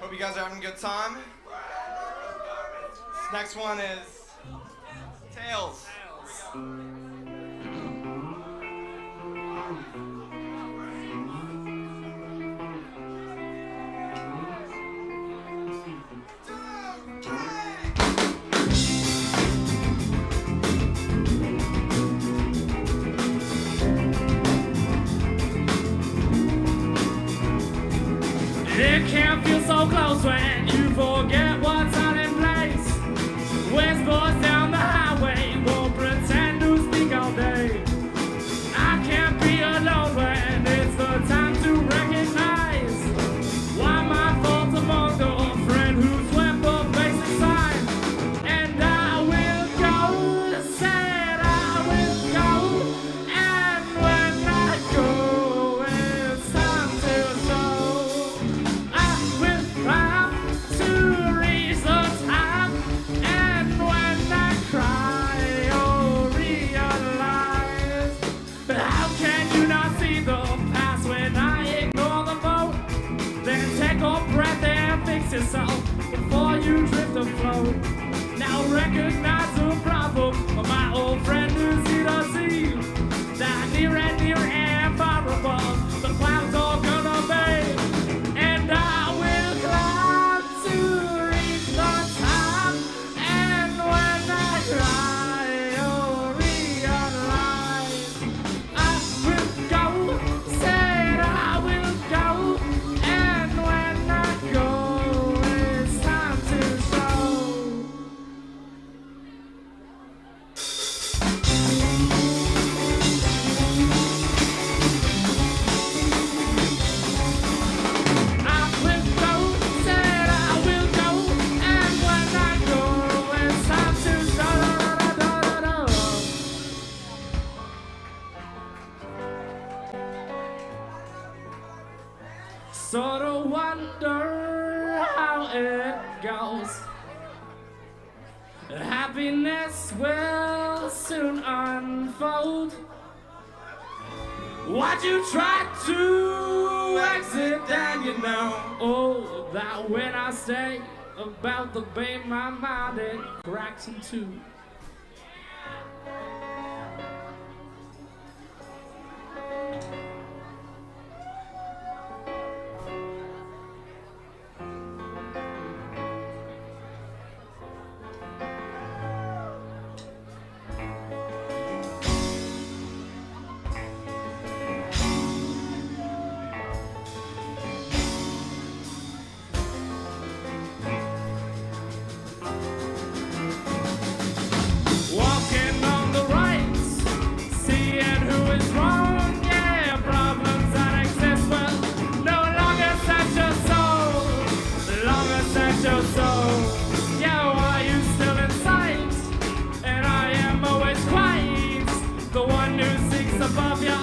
Hope you guys are having a good time. This next one is Tails. It can't feel so close when you forget what's not in place. Whispers down the highway won't pretend to speak all day. I can't be alone when it's the time to recognize why my fault's among the friend who swept the basic sign. And I will go, said I will go, and when I go, it's time to show. I will try to reach the top, and when I cry, you'll realize. But how can you not see the past when I ignore the boat? Then take a breath and fix yourself before you drift afloat. Now recognize the problem, my old friend is here to see that near and far above, the clouds are gonna be. And I will climb to reach the top, and when I cry, you'll realize. I will go, said I will go, and when I go, it's time to show. I will go, said I will go, and when I go, it's time to show. Sort of wonder how it goes. Happiness will soon unfold. What you try to exit, and you know, that when I say about the bay, my mind it cracks in two. Walking on the right, seeing who is wrong. Yeah, problems that exist will no longer set your soul, longer set your soul. Yeah, are you still in sight? And I am always quite the one who seeks above ya.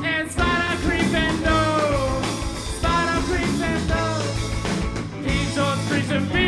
In spite of creeping down, spite of creeping down. He just preaching me.